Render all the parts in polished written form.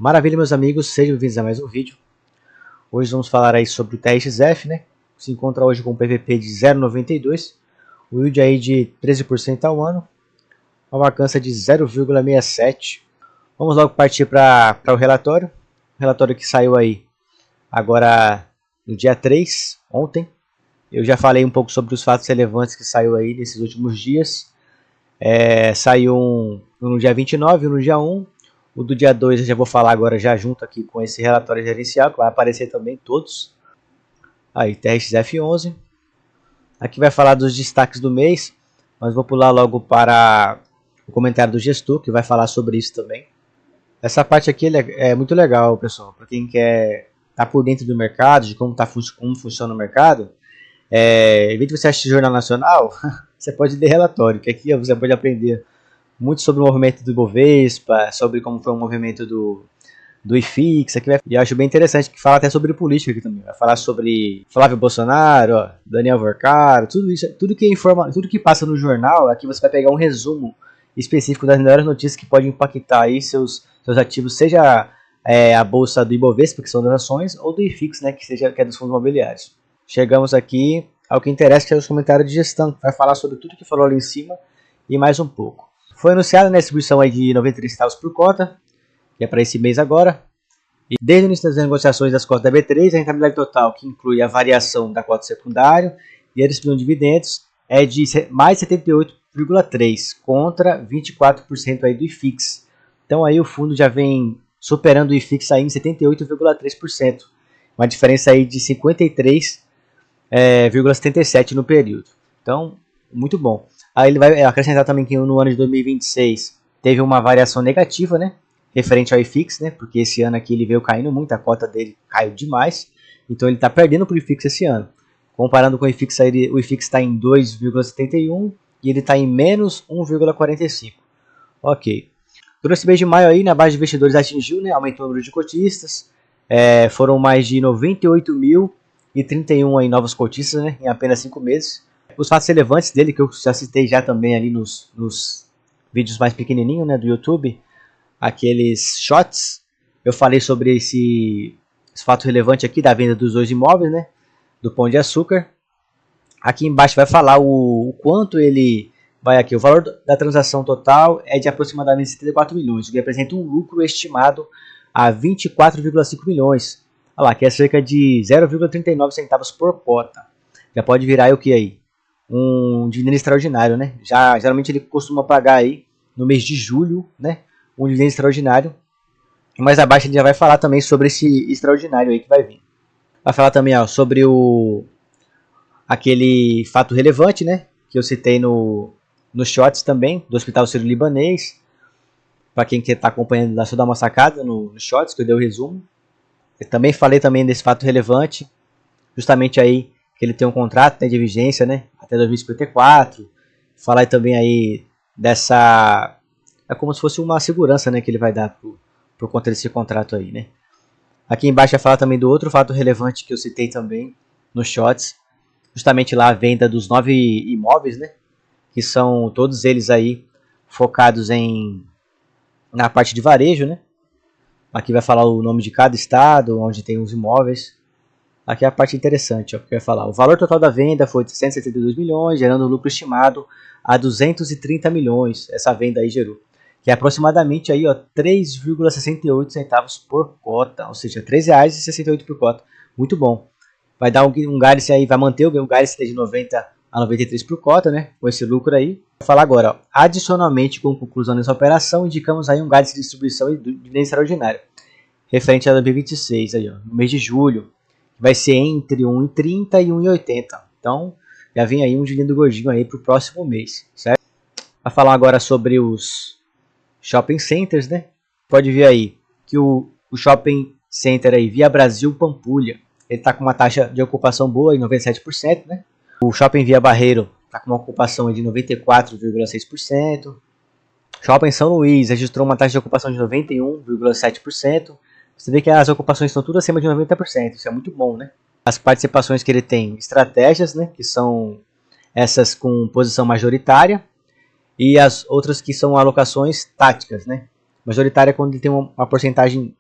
Maravilha, meus amigos, sejam bem-vindos a mais um vídeo. Hoje vamos falar aí sobre o TRXF, né? Se encontra hoje com um PVP de 0,92, o yield aí de 13% ao ano, uma vacância de 0,67. Vamos logo partir para o relatório. O relatório que saiu aí agora no dia 3, ontem. Eu já falei um pouco sobre os fatos relevantes que saiu aí nesses últimos dias. Saiu um no dia 29 e no dia 1. O do dia 2 eu já vou falar agora já junto aqui com esse relatório gerencial, que vai aparecer também todos. Aí, TRXF11. Aqui vai falar dos destaques do mês, mas vou pular logo para o comentário do gestor, que vai falar sobre isso também. Essa parte aqui é muito legal, pessoal, para quem quer estar por dentro do mercado, de como funciona o mercado. Em vez de você assistir Jornal Nacional, você pode ler relatório, que aqui você pode aprender muito sobre o movimento do Ibovespa, sobre como foi o movimento do IFIX. E eu acho bem interessante que fala até sobre política aqui também. Vai falar sobre Flávio Bolsonaro, Daniel Vorcaro, tudo isso, tudo que passa no jornal. Aqui você vai pegar um resumo específico das melhores notícias que podem impactar aí seus ativos, seja a bolsa do Ibovespa, que são das ações, ou do IFIX, né, que é dos fundos imobiliários. Chegamos aqui ao que interessa, que é os comentários de gestão, que vai falar sobre tudo que falou ali em cima e mais um pouco. Foi anunciada a distribuição aí de 93 centavos por cota, que é para esse mês agora. E desde o início das negociações das cotas da B3, a rentabilidade total, que inclui a variação da cota secundária e a distribuição de dividendos, é de mais 78,3% contra 24% aí do IFIX. Então aí o fundo já vem superando o IFIX aí em 78,3%. Uma diferença aí de 53,77% no período. Então, muito bom. Aí ele vai acrescentar também que no ano de 2026 teve uma variação negativa, né, referente ao IFIX, né, porque esse ano aqui ele veio caindo muito, a cota dele caiu demais, então ele está perdendo para o IFIX esse ano. Comparando com o IFIX, o IFIX está em 2,71 e ele está em menos 1,45. Ok. Durante esse mês de maio aí, na base de investidores atingiu, né, aumentou o número de cotistas, foram mais de 98.031 aí novos cotistas, né, em apenas 5 meses. Os fatos relevantes dele, que eu já citei já também ali nos vídeos mais pequenininhos, né, do YouTube, aqueles shots, eu falei sobre esse fato relevante aqui da venda dos 2 imóveis, né, do Pão de Açúcar. Aqui embaixo vai falar o quanto ele vai aqui. O valor da transação total é de aproximadamente 74 milhões, o que representa um lucro estimado a 24,5 milhões. Olha lá, que é cerca de 0,39 centavos por cota. Já pode virar aí o que aí? Um dividendo extraordinário, né? Geralmente ele costuma pagar aí no mês de julho, né, um dividendo extraordinário. Mais abaixo ele já vai falar também sobre esse extraordinário aí que vai vir. Vai falar também sobre aquele fato relevante, né, que eu citei nos shorts também, do Hospital Sírio-Libanês. Para quem quer estar acompanhando, dá só dar uma sacada nos shorts que eu dei o resumo. Eu também falei também desse fato relevante, justamente aí que ele tem um contrato, né, de vigência, né, até 2054. Falar também aí dessa... É como se fosse uma segurança, né, que ele vai dar por conta desse contrato aí, né. Aqui embaixo vai falar também do outro fato relevante que eu citei também nos shorts. Justamente lá a venda dos 9 imóveis, né, que são todos eles aí focados na parte de varejo, né. Aqui vai falar o nome de cada estado, onde tem os imóveis. Aqui é a parte interessante, ó, que vai falar. O valor total da venda foi de 172 milhões, gerando um lucro estimado a 230 milhões. Essa venda aí gerou. Que é aproximadamente aí, ó, 3,68 centavos por cota. Ou seja, R$ 3,68 por cota. Muito bom. Vai dar um guidance aí, vai manter o guidance de 90 a 93 por cota, né? Com esse lucro aí. Vou falar agora, ó. Adicionalmente, com conclusão dessa operação, indicamos aí um guidance de distribuição e dividendo extraordinário. Referente a 2026, aí, ó, no mês de julho. Vai ser entre 1,30 e 1,80. Então, já vem aí um dividendo gordinho aí para o próximo mês, certo? Vai falar agora sobre os shopping centers, né? Pode ver aí que o shopping center aí, Via Brasil Pampulha, ele está com uma taxa de ocupação boa, em 97%, né? O shopping Via Barreiro está com uma ocupação de 94,6%. Shopping São Luís registrou uma taxa de ocupação de 91,7%. Você vê que as ocupações estão tudo acima de 90%, isso é muito bom, né? As participações que ele tem, estratégias, né, que são essas com posição majoritária, e as outras que são alocações táticas, né? Majoritária é quando ele tem uma porcentagem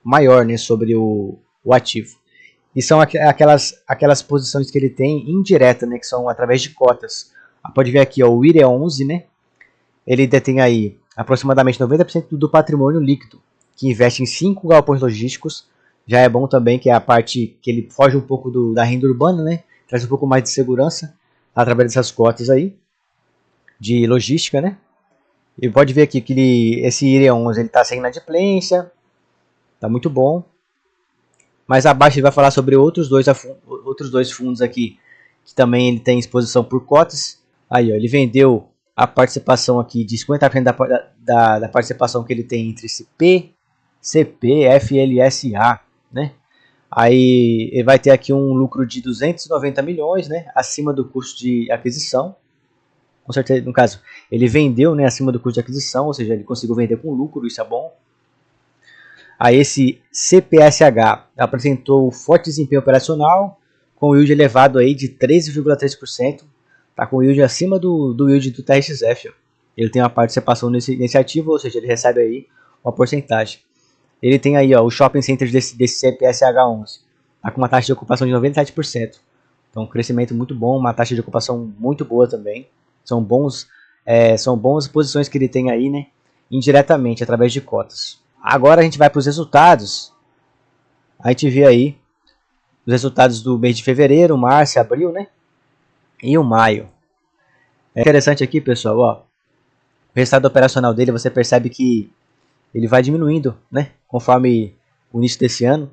maior, né, sobre o ativo. E são aquelas posições que ele tem indireta, né, que são através de cotas. Pode ver aqui, ó, o IRE11, né, ele detém aí aproximadamente 90% do patrimônio líquido, que investe em 5 galpões logísticos. Já é bom também que é a parte que ele foge um pouco da renda urbana, né, traz um pouco mais de segurança através dessas cotas aí de logística, né. E pode ver aqui que esse IRE11 ele está sem inadimplência, está muito bom. Mais abaixo ele vai falar sobre outros dois fundos aqui, que também ele tem exposição por cotas. Aí, ó, ele vendeu a participação aqui de 50% da participação que ele tem entre CP, CP, FLSA, né? Aí ele vai ter aqui um lucro de 290 milhões, né? Acima do custo de aquisição. Com certeza, no caso, ele vendeu, né, acima do custo de aquisição, ou seja, ele conseguiu vender com lucro, isso é bom. Aí esse CPSH apresentou forte desempenho operacional, com yield elevado aí de 13,3%, tá com yield acima do yield do TRXF. Ó. Ele tem uma participação nesse ativo, ou seja, ele recebe aí uma porcentagem. Ele tem aí, ó, o shopping center desse CPSH11, tá com uma taxa de ocupação de 97%. Então, um crescimento muito bom, uma taxa de ocupação muito boa também. São boas posições que ele tem aí, né, indiretamente, através de cotas. Agora a gente vai para os resultados. A gente vê aí os resultados do mês de fevereiro, março, abril, né? E o maio. É interessante aqui, pessoal, ó. O resultado operacional dele, você percebe que ele vai diminuindo, né? Conforme o início desse ano.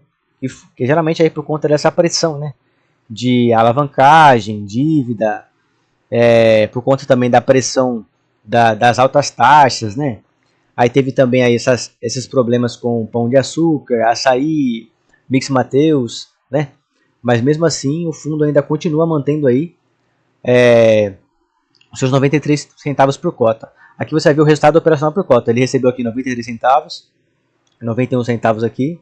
Que geralmente é por conta dessa pressão, né? De alavancagem, dívida. Por conta também da pressão das altas taxas, né? Aí teve também aí esses problemas com pão de açúcar, açaí, Mix Mateus, né? Mas mesmo assim o fundo ainda continua mantendo aí os seus 93 centavos por cota. Aqui você vai ver o resultado operacional por cota. Ele recebeu aqui 93 centavos, 91 centavos aqui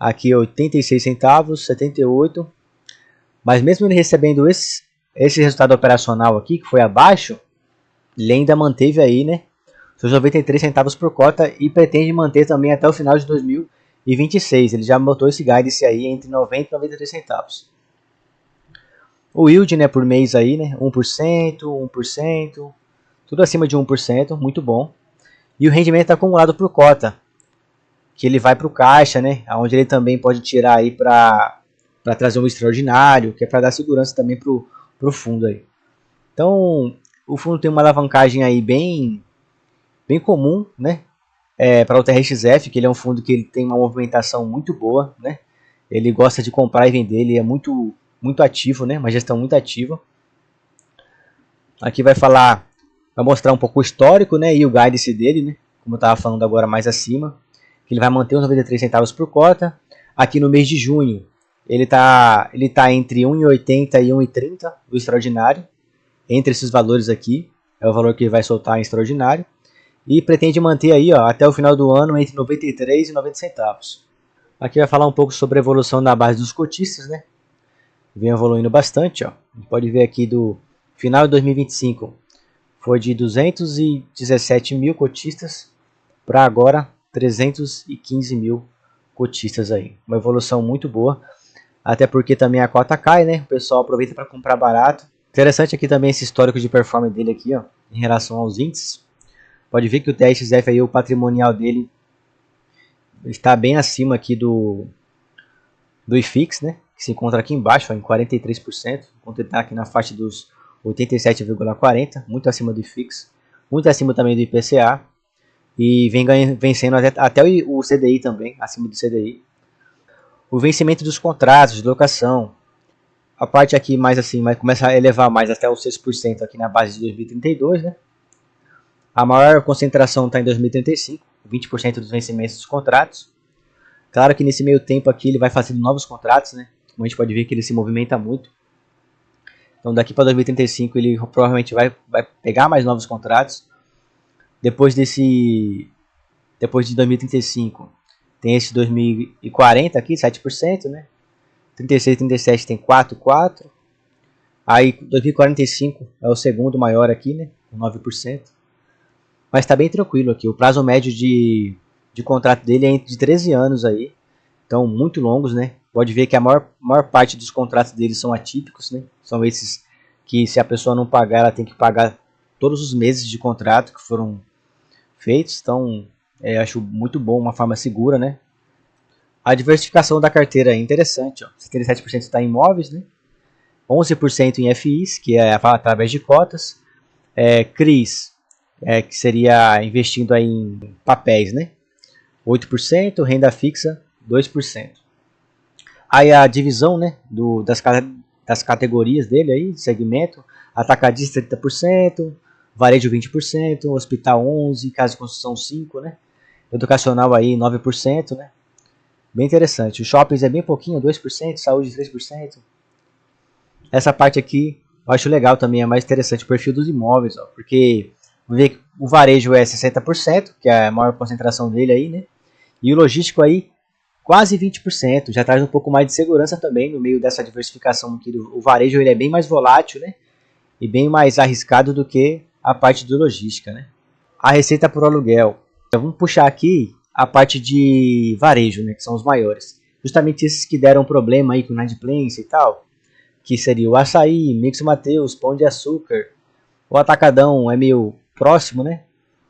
86 centavos, 78. Mas mesmo ele recebendo esse resultado operacional aqui, que foi abaixo, ele ainda manteve aí, né, seus 93 centavos por cota e pretende manter também até o final de 2026. Ele já botou esse guidance aí entre 90 e 93 centavos. O yield, né, por mês aí, né, 1%, tudo acima de 1%, muito bom. E o rendimento acumulado por cota, que ele vai para o caixa, né, onde ele também pode tirar aí para trazer um extraordinário, que é para dar segurança também para o fundo aí. Então, o fundo tem uma alavancagem aí bem comum, né, para o TRXF, que ele é um fundo que ele tem uma movimentação muito boa, né, ele gosta de comprar e vender, ele é muito ativo, né, uma gestão muito ativa. Aqui vai mostrar um pouco o histórico, né, e o guidance dele, né, como eu estava falando agora mais acima, que ele vai manter os 93 centavos por cota. Aqui no mês de junho, ele tá entre 1,80 e 1,30 do extraordinário, entre esses valores aqui, é o valor que ele vai soltar em extraordinário. E pretende manter aí, ó, até o final do ano entre 93 e 90 centavos. Aqui vai falar um pouco sobre a evolução na base dos cotistas, né? Vem evoluindo bastante, ó. A gente pode ver aqui do final de 2025 foi de 217 mil cotistas para agora 315 mil cotistas aí. Uma evolução muito boa, até porque também a cota cai, né? O pessoal aproveita para comprar barato. Interessante aqui também esse histórico de performance dele aqui, ó, em relação aos índices. Pode ver que o TRXF aí, o patrimonial dele está bem acima aqui do IFIX, né? Que se encontra aqui embaixo, ó, em 43%, enquanto ele está aqui na faixa dos 87,40%, muito acima do IFIX, muito acima também do IPCA, e vem vencendo até o CDI também, acima do CDI. O vencimento dos contratos de locação, a parte aqui mais assim, começa a elevar mais até os 6% aqui na base de 2032, né? A maior concentração está em 2035, 20% dos vencimentos dos contratos. Claro que nesse meio tempo aqui ele vai fazendo novos contratos, né? Como a gente pode ver que ele se movimenta muito. Então daqui para 2035 ele provavelmente vai pegar mais novos contratos. Depois de 2035 tem esse 2040 aqui, 7%, né? 36, 37 tem 4. Aí 2045 é o segundo maior aqui, né? Com 9%. Mas está bem tranquilo aqui. O prazo médio de contrato dele é de 13 anos aí. Então, muito longos, né? Pode ver que a maior parte dos contratos deles são atípicos, né? São esses que, se a pessoa não pagar, ela tem que pagar todos os meses de contrato que foram feitos. Então, acho muito bom, uma forma segura, né? A diversificação da carteira é interessante, ó. 77% está em imóveis, né? 11% em FIs, que é através de cotas. CRIs, que seria investindo aí em papéis, né? 8%, renda fixa 2%. Aí a divisão, né, das categorias dele aí, segmento, atacadista 30%, varejo 20%, hospital 11%, casa de construção 5%, né? Educacional aí 9%, né? Bem interessante. Os shoppings é bem pouquinho, 2%, saúde 3%. Essa parte aqui eu acho legal também, é mais interessante o perfil dos imóveis, ó, porque vê que o varejo é 60%, que é a maior concentração dele aí, né? E o logístico aí quase 20%, já traz um pouco mais de segurança também no meio dessa diversificação aqui. O varejo ele é bem mais volátil, né? E bem mais arriscado do que a parte do logística, né? A receita por aluguel. Então, vamos puxar aqui a parte de varejo, né? Que são os maiores. Justamente esses que deram problema aí com o inadimplência e tal. Que seria o Açaí, Mix Mateus, Pão de Açúcar. O Atacadão é meio próximo, né?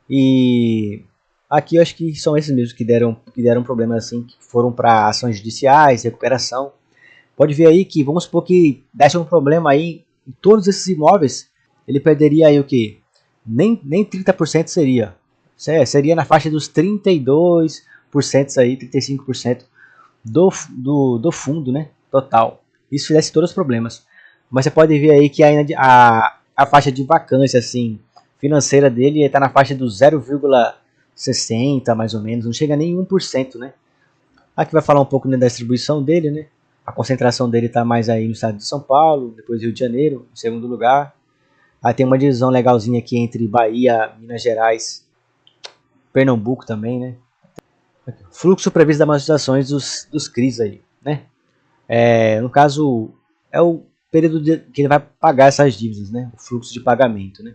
E aqui eu acho que são esses mesmos que deram problemas assim, que foram para ações judiciais, recuperação. Pode ver aí que, vamos supor que desse um problema aí em todos esses imóveis, ele perderia aí o que? Nem 30% seria. Seria na faixa dos 32% aí, 35% do fundo, né? Total. Isso fizesse todos os problemas. Mas você pode ver aí que ainda a faixa de vacância assim, financeira dele está na faixa do 0,60 mais ou menos, não chega nem 1%, né? Aqui vai falar um pouco, né, da distribuição dele, né? A concentração dele está mais aí no estado de São Paulo, depois Rio de Janeiro, em segundo lugar. Aí tem uma divisão legalzinha aqui entre Bahia, Minas Gerais, Pernambuco também, né? Fluxo previsto das amortizações dos CRIs aí, né? No caso, é o período que ele vai pagar essas dívidas, né? O fluxo de pagamento, né?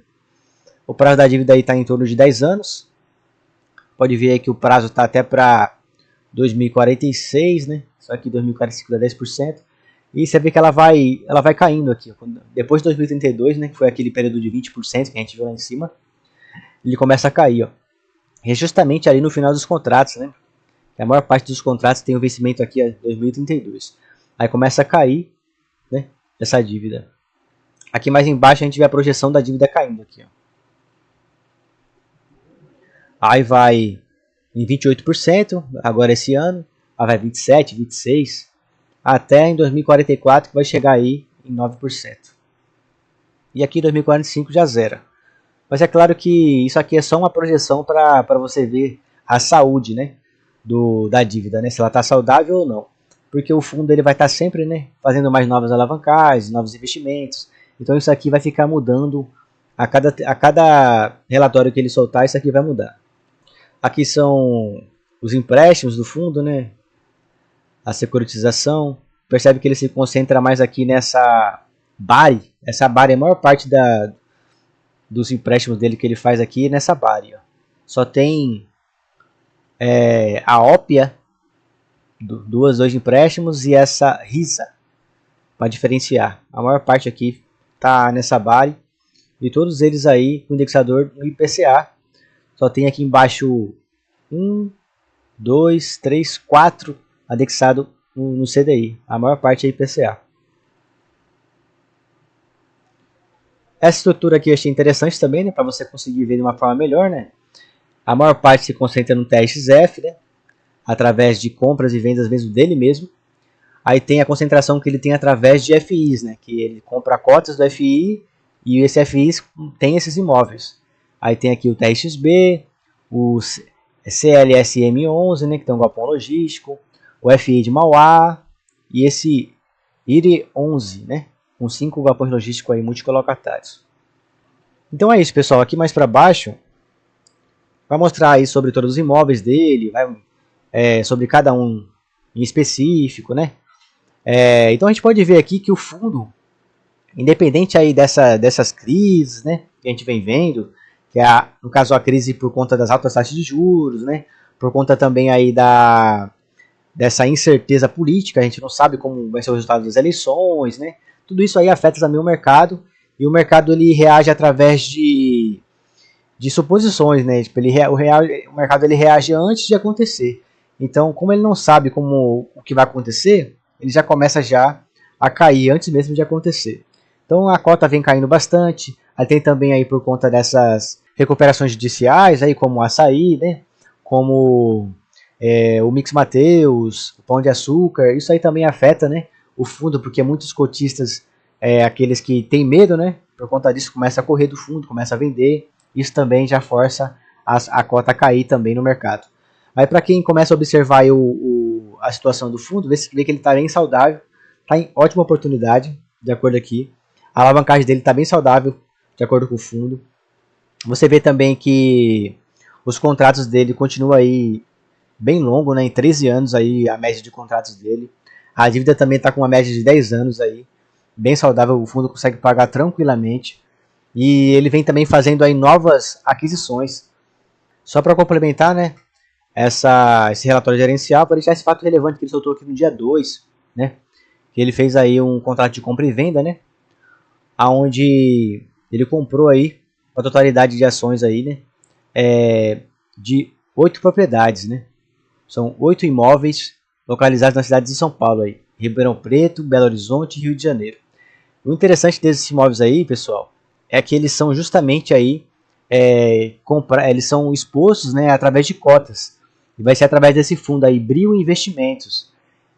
O prazo da dívida aí está em torno de 10 anos. Pode ver aí que o prazo está até para 2046, né? Só que 2045 dá 10%. E você vê que ela vai caindo aqui. Depois de 2032, né? Que foi aquele período de 20% que a gente viu lá em cima. Ele começa a cair, ó. E é justamente ali no final dos contratos, né? A maior parte dos contratos tem o vencimento aqui a 2032. Aí começa a cair, né? Essa dívida. Aqui mais embaixo a gente vê a projeção da dívida caindo aqui, ó. Aí vai em 28%, agora esse ano. Aí vai 27%, 26%. Até em 2044 que vai chegar aí em 9%. E aqui em 2045 já zera. Mas é claro que isso aqui é só uma projeção para você ver a saúde, né, da dívida, né, se ela está saudável ou não. Porque o fundo ele vai estar sempre, né, fazendo mais novas alavancagens, novos investimentos. Então isso aqui vai ficar mudando a cada relatório que ele soltar, isso aqui vai mudar. Aqui são os empréstimos do fundo, né, a securitização. Percebe que ele se concentra mais aqui nessa BARI. Essa BARI é a maior parte dos empréstimos dele que ele faz aqui nessa BARI. Ó. Só tem a Ópia, dois empréstimos, e essa RISA, para diferenciar. A maior parte aqui está nessa BARI. E todos eles aí com indexador no IPCA. Só tem aqui embaixo 1, 2, 3, 4 anexado no CDI. A maior parte é IPCA. Essa estrutura aqui eu achei interessante também, né, para você conseguir ver de uma forma melhor, né? A maior parte se concentra no TXF, né, através de compras e vendas mesmo dele mesmo. Aí tem a concentração que ele tem através de FIs, né, que ele compra cotas do FI e esse FIs tem esses imóveis. Aí tem aqui o TXB, o CLSM11, né, que tem um galpão logístico, o FI de Mauá e esse IRE11, né, com 5 galpões logísticos aí multicolocatários. Então é isso, pessoal. Aqui mais para baixo vai mostrar aí sobre todos os imóveis dele, sobre cada um em específico, né? Então a gente pode ver aqui que o fundo, independente aí dessas crises, né, que a gente vem vendo, que é no caso a crise por conta das altas taxas de juros, né, por conta também aí dessa incerteza política, a gente não sabe como vai ser o resultado das eleições, né? Tudo isso aí afeta também o mercado, e o mercado ele reage através de suposições, né? Tipo, o mercado ele reage antes de acontecer. Então, como ele não sabe como o que vai acontecer, ele já começa já a cair antes mesmo de acontecer. Então a cota vem caindo bastante. Aí tem também aí por conta dessas recuperações judiciais, aí como o açaí, né? Como o Mix Mateus, o Pão de Açúcar. Isso aí também afeta, né? O fundo, porque muitos cotistas, aqueles que têm medo, né? Por conta disso começa a correr do fundo, começa a vender. Isso também já força a cota a cair também no mercado. Aí para quem começa a observar aí a situação do fundo, vê que ele está bem saudável, está em ótima oportunidade, de acordo aqui. A alavancagem dele está bem saudável, de acordo com o fundo. Você vê também que os contratos dele continuam aí bem longo, né, em 13 anos aí a média de contratos dele. A dívida também está com uma média de 10 anos aí, bem saudável, o fundo consegue pagar tranquilamente. E ele vem também fazendo aí novas aquisições. Só para complementar, né, esse relatório gerencial, para deixar esse fato relevante que ele soltou aqui no dia 2, né, que ele fez aí um contrato de compra e venda, né, aonde ele comprou aí a totalidade de ações aí, né, de 8 propriedades, né, são 8 imóveis localizados nas cidades de São Paulo aí, Ribeirão Preto, Belo Horizonte e Rio de Janeiro. O interessante desses imóveis aí, pessoal, é que eles são justamente aí eles são expostos, né, através de cotas. E vai ser através desse fundo aí, Brio Investimentos.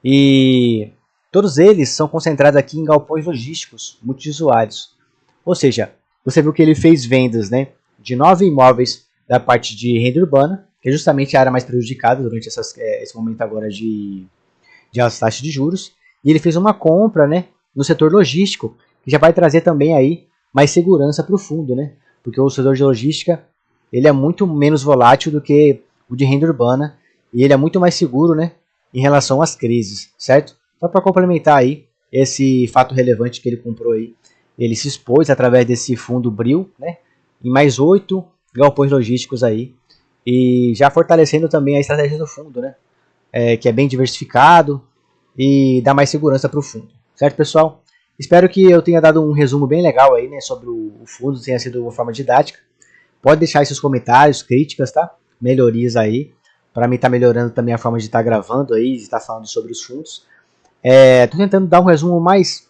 E todos eles são concentrados aqui em galpões logísticos multiusuários. Ou seja, você viu que ele fez vendas, né, de 9 imóveis da parte de renda urbana, que é justamente a área mais prejudicada durante esse momento agora de altas taxas de juros. E ele fez uma compra, né, no setor logístico, que já vai trazer também aí mais segurança para o fundo, né? Porque o setor de logística ele é muito menos volátil do que o de renda urbana e ele é muito mais seguro, né, em relação às crises, certo? Só para complementar aí esse fato relevante que ele comprou aí, ele se expôs através desse fundo Bril, né, em mais 8 galpões logísticos aí e já fortalecendo também a estratégia do fundo, né, que é bem diversificado e dá mais segurança para o fundo, certo, pessoal? Espero que eu tenha dado um resumo bem legal aí, né, sobre o fundo, tenha sido de uma forma didática. Pode deixar aí seus comentários, críticas, tá? Melhorias aí, para mim estar melhorando também a forma de estar gravando aí, de estar falando sobre os fundos. Tô tentando dar um resumo mais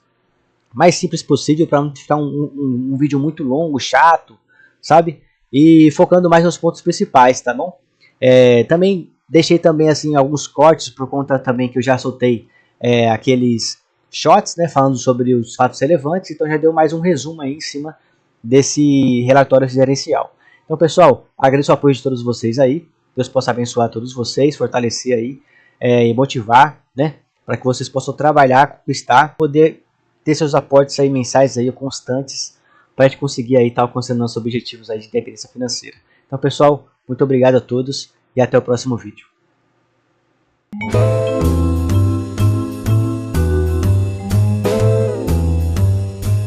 simples possível para não ficar um vídeo muito longo, chato, sabe? E focando mais nos pontos principais, tá bom? Também deixei também assim alguns cortes por conta também que eu já soltei aqueles shots, né, falando sobre os fatos relevantes, então já deu mais um resumo aí em cima desse relatório gerencial. Então, pessoal, agradeço o apoio de todos vocês aí, Deus possa abençoar todos vocês, fortalecer aí e motivar, né, para que vocês possam trabalhar, conquistar, poder ter seus aportes aí mensais aí constantes para a gente conseguir aí estar alcançando nossos objetivos aí de independência financeira. Então, pessoal, muito obrigado a todos e até o próximo vídeo.